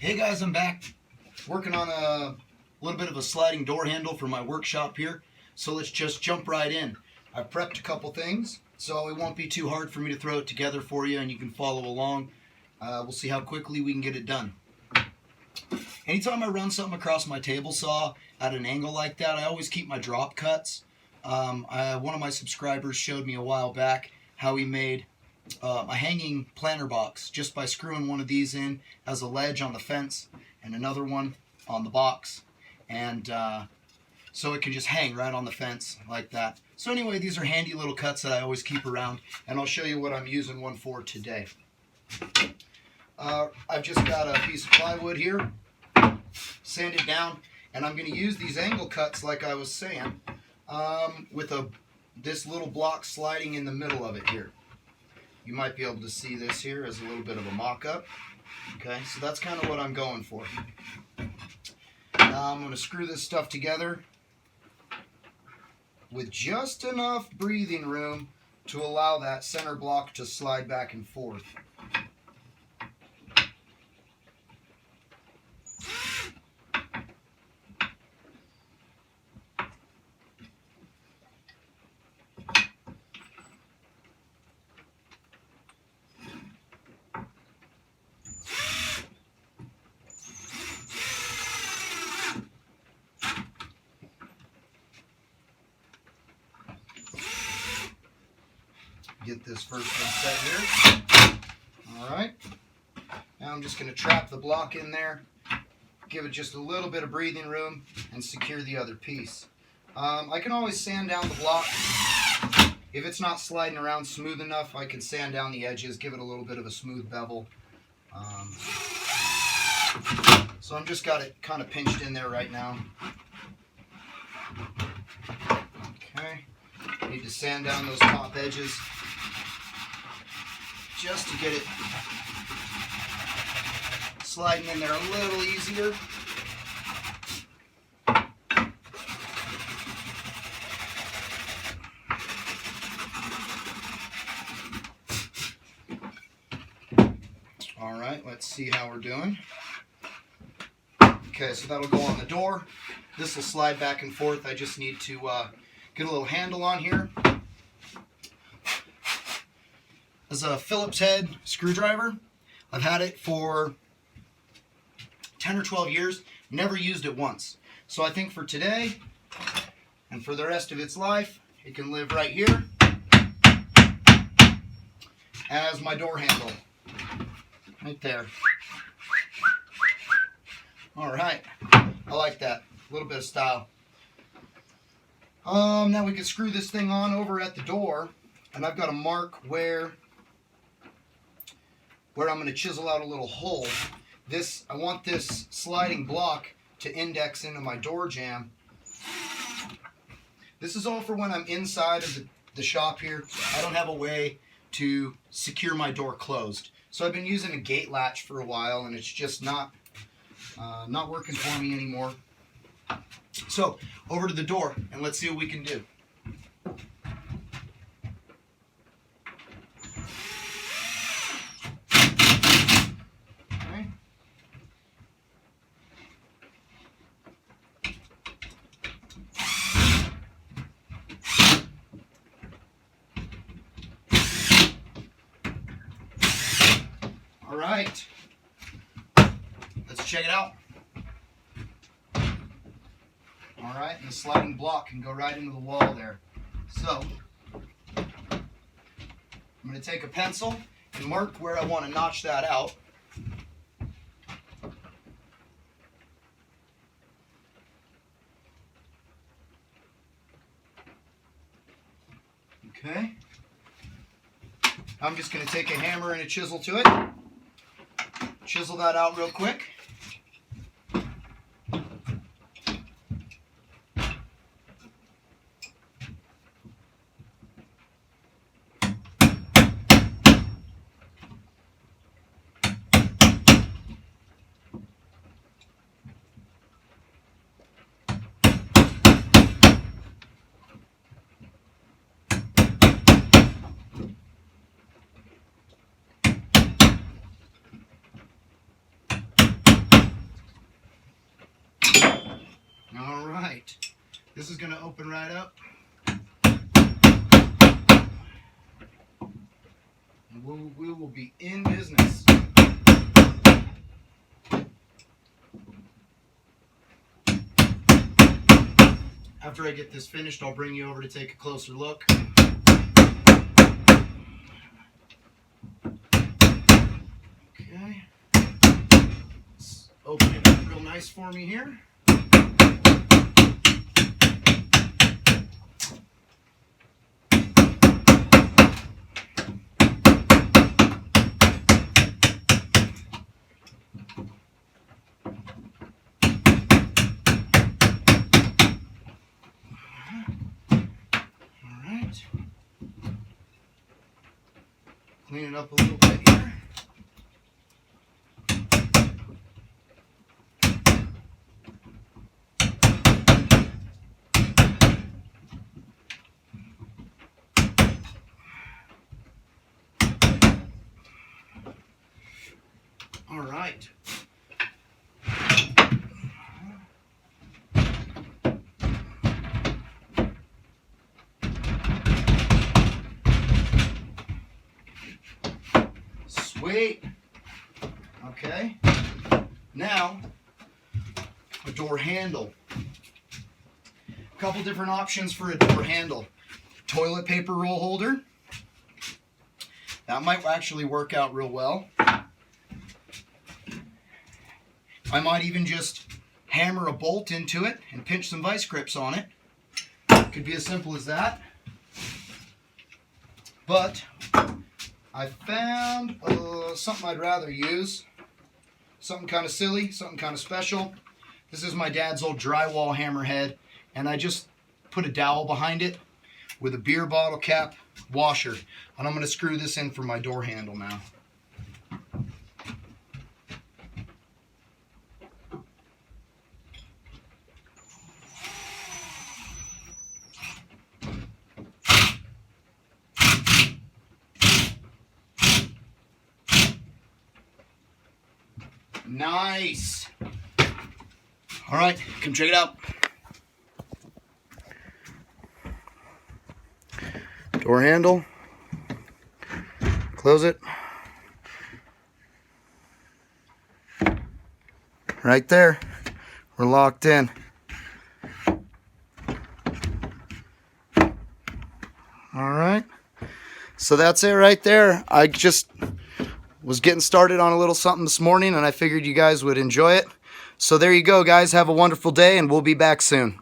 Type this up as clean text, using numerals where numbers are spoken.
Hey guys, I'm back working on a little bit of a sliding door handle for my workshop here. So let's just jump right in. I've prepped a couple things, so it won't be too hard for me to throw it together for you and you can follow along. We'll see how quickly we can get it done. Anytime I run something across my table saw at an angle like that, I always keep my drop cuts. One of my subscribers showed me a while back how he made a hanging planter box just by screwing one of these in as a ledge on the fence and another one on the box, and so it can just hang right on the fence like that. So anyway, these are handy little cuts that I always keep around, and I'll show you what I'm using one for today. I've just got a piece of plywood here, sanded down, and I'm going to use these angle cuts like I was saying, with this little block sliding in the middle of it here. You might be able to see this here as a little bit of a mock-up. Okay, so that's kind of what I'm going for. Now I'm going to screw this stuff together with just enough breathing room to allow that center block to slide back and forth. Get this first one set here. Alright. Now I'm just going to trap the block in there, give it just a little bit of breathing room, and secure the other piece. I can always sand down the block. If it's not sliding around smooth enough, I can sand down the edges, give it a little bit of a smooth bevel. So I'm just got it kind of pinched in there right now. Okay. Need to sand down those top edges just to get it sliding in there a little easier. All right, let's see how we're doing. Okay, so that'll go on the door. This will slide back and forth. I just need to get a little handle on here. This is a Phillips head screwdriver. I've had it for 10 or 12 years, never used it once. So I think for today and for the rest of its life, it can live right here as my door handle. Right there. All right, I like that. A little bit of style. Now we can screw this thing on over at the door, and I've got a mark where I'm going to chisel out a little hole. I want this sliding block to index into my door jamb. This is all for when I'm inside of the shop here. I don't have a way to secure my door closed. So I've been using a gate latch for a while, and it's just not working for me anymore. So over to the door, and let's see what we can do. Okay. All right. Let's check it out. All right, and the sliding block can go right into the wall there. So, I'm going to take a pencil and mark where I want to notch that out. Okay. I'm just going to take a hammer and a chisel to it. Chisel that out real quick. This is going to open right up. And we will be in business. After I get this finished, I'll bring you over to take a closer look. Okay. Let's open it up real nice for me here. Clean it up a little bit here. All right. Sweet. Okay. Now, a door handle. A couple different options for a door handle. Toilet paper roll holder. That might actually work out real well. I might even just hammer a bolt into it and pinch some vice grips on it. Could be as simple as that. But I found something I'd rather use. Something kind of silly, something kind of special. This is my dad's old drywall hammerhead, and I just put a dowel behind it with a beer bottle cap washer. And I'm going to screw this in for my door handle now. Nice. All right, come check it out. Door handle. Close it. Right there. We're locked in. All right. So that's it right there. I just was getting started on a little something this morning, and I figured you guys would enjoy it. So there you go, guys. Have a wonderful day, and we'll be back soon.